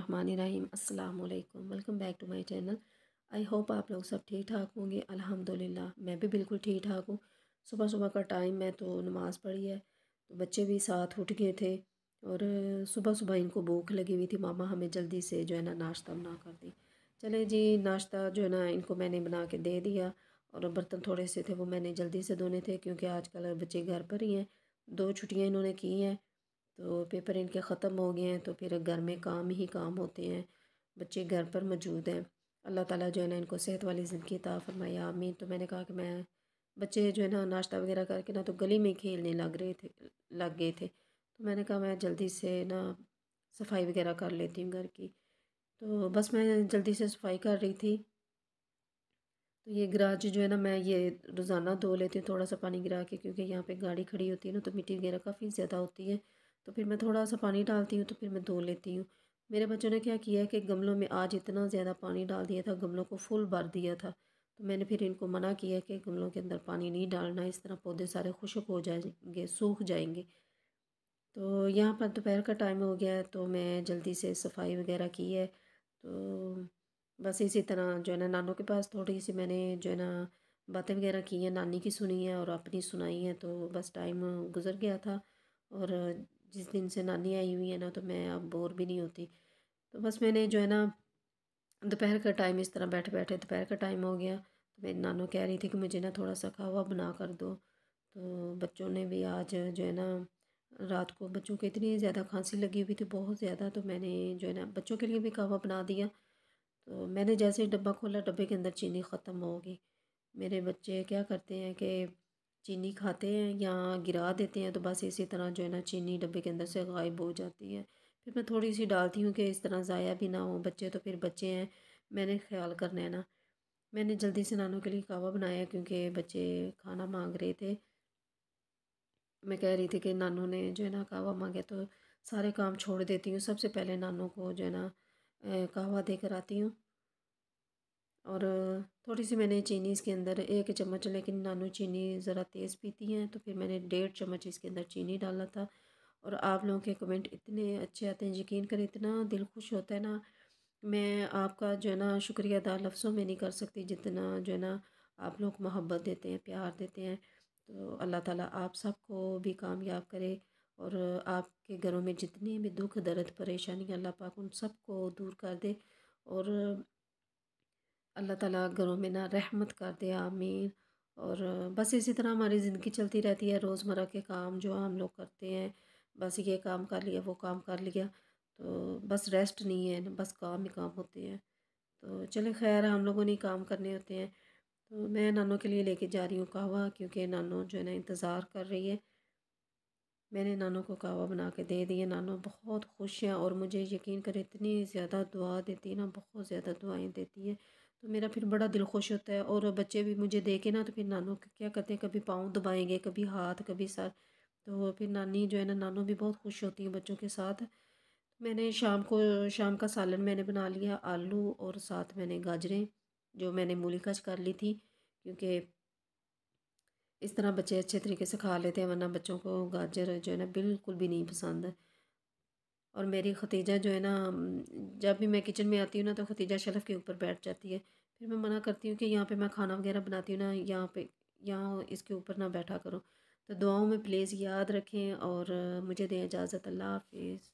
बिस्मिल्लाहिर्रहमानिर्रहीम। अस्सलाम वालेकुम, welcome back to my channel. I hope आप लोग सब ठीक ठाक होंगे। अल्हम्दुलिल्लाह मैं भी बिल्कुल ठीक ठाक हूँ। सुबह सुबह का टाइम है तो नमाज़ पढ़ी है, तो बच्चे भी साथ उठ गए थे और सुबह सुबह इनको भूख लगी हुई थी। मामा हमें जल्दी से जो है ना नाश्ता बना कर दी। चले जी, नाश्ता जो है ना इनको मैंने बना के दे दिया और बर्तन थोड़े से थे वो मैंने जल्दी से धोने थे क्योंकि आजकल बच्चे घर पर ही हैं। 2 छुट्टियाँ इन्होंने की हैं तो पेपर इनके ख़त्म हो गए हैं, तो फिर घर में काम ही काम होते हैं। बच्चे घर पर मौजूद हैं। अल्लाह ताला जो है ना इनको सेहत वाली ज़िंदगी अता फरमाए, आमीन। तो मैंने कहा कि मैं बच्चे जो है ना नाश्ता वगैरह करके ना तो गली में खेलने लग गए थे, तो मैंने कहा मैं जल्दी से ना सफाई वगैरह कर लेती हूँ घर की। तो बस मैं जल्दी से सफाई कर रही थी। तो ये गराज जो है ना मैं ये रोज़ाना धो लेती हूँ थोड़ा सा पानी गिरा के, क्योंकि यहाँ पे गाड़ी खड़ी होती है ना तो मिट्टी वगैरह काफ़ी ज़्यादा होती है। तो फिर मैं थोड़ा सा पानी डालती हूँ तो फिर मैं धो लेती हूँ। मेरे बच्चों ने क्या किया है कि गमलों में आज इतना ज़्यादा पानी डाल दिया था, गमलों को फुल भर दिया था। तो मैंने फिर इनको मना किया कि गमलों के अंदर पानी नहीं डालना, इस तरह पौधे सारे खुश्क हो जाएंगे, सूख जाएंगे। तो यहाँ पर दोपहर का टाइम हो गया है तो मैं जल्दी से सफाई वगैरह की है। तो बस इसी तरह जो है ना नानों के पास थोड़ी सी मैंने जो है ना बातें वगैरह की हैं, नानी की सुनी है और अपनी सुनाई है। तो बस टाइम गुजर गया था और जिस दिन से नानी आई हुई है ना तो मैं अब बोर भी नहीं होती। तो बस मैंने जो है ना दोपहर का टाइम इस तरह बैठे बैठे दोपहर का टाइम हो गया तो मेरी नानू कह रही थी कि मुझे ना थोड़ा सा कहवा बना कर दो। तो बच्चों ने भी आज जो है ना रात को बच्चों को इतनी ज़्यादा खांसी लगी हुई थी, बहुत ज़्यादा, तो मैंने जो है ना बच्चों के लिए भी कहवा बना दिया। तो मैंने जैसे ही डब्बा खोला, डब्बे के अंदर चीनी ख़त्म हो गई। मेरे बच्चे क्या करते हैं कि चीनी खाते हैं या गिरा देते हैं, तो बस इसी तरह जो है ना चीनी डब्बे के अंदर से गायब हो जाती है। फिर मैं थोड़ी सी डालती हूँ कि इस तरह ज़ाया भी ना हो। बच्चे तो फिर बच्चे हैं, मैंने ख्याल करना है ना। मैंने जल्दी से नानों के लिए कहवा बनाया क्योंकि बच्चे खाना मांग रहे थे। मैं कह रही थी कि नानू ने जो है ना कहवा मांगे तो सारे काम छोड़ देती हूँ, सबसे पहले नानू को जो है ना कहवा दे कर आती हूँ। और थोड़ी सी मैंने चीनी इसके अंदर 1 चम्मच, लेकिन नानू चीनी ज़रा तेज़ पीती हैं तो फिर मैंने 1.5 चम्मच इसके अंदर चीनी डाला था। और आप लोगों के कमेंट इतने अच्छे आते हैं, यकीन करें इतना दिल खुश होता है ना। मैं आपका जो है ना शुक्रिया अदा लफ्ज़ों में नहीं कर सकती, जितना जो है ना आप लोग मोहब्बत देते हैं, प्यार देते हैं। तो अल्लाह ताला आप सबको भी कामयाब करे और आपके घरों में जितनी भी दुख दर्द परेशानी अल्लाह पाक उन सबको दूर कर दे और अल्लाह ताला घरों में ना रहमत कर दे, आमीन। और बस इसी तरह हमारी ज़िंदगी चलती रहती है। रोज़मर्रा के काम जो हम लोग करते हैं, बस ये काम कर लिया वो काम कर लिया, तो बस रेस्ट नहीं है, बस काम ही काम होते हैं। तो चले खैर, हम लोगों ने काम करने होते हैं। तो मैं नानों के लिए लेके जा रही हूँ कहवा, क्योंकि नानों जो है ना इंतज़ार कर रही है। मैंने नानों को कहवा बना के दे दिया। नानों बहुत खुश हैं और मुझे यकीन करें इतनी ज़्यादा दुआ देती है ना, बहुत ज़्यादा दुआएं देती है। तो मेरा फिर बड़ा दिल खुश होता है और बच्चे भी मुझे देखे ना तो फिर नानों क्या करते हैं, कभी पाँव दबाएंगे, कभी हाथ, कभी सर। तो फिर नानी जो है ना नानों भी बहुत खुश होती है बच्चों के साथ। मैंने शाम का सालन मैंने बना लिया, आलू और साथ मैंने गाजरें जो मैंने मूली कश कर ली थी, क्योंकि इस तरह बच्चे अच्छे तरीके से खा लेते हैं, वरना बच्चों को गाजर जो है ना बिल्कुल भी नहीं पसंद है। और मेरी खतीजा जो है ना जब भी मैं किचन में आती हूँ ना तो खतीजा शेल्फ़ के ऊपर बैठ जाती है। फिर मैं मना करती हूँ कि यहाँ पे मैं खाना वगैरह बनाती हूँ ना, यहाँ इसके ऊपर ना बैठा करो। तो दुआओं में प्लीज़ याद रखें और मुझे दें इजाज़त। अल्लाह हाफ़िज़।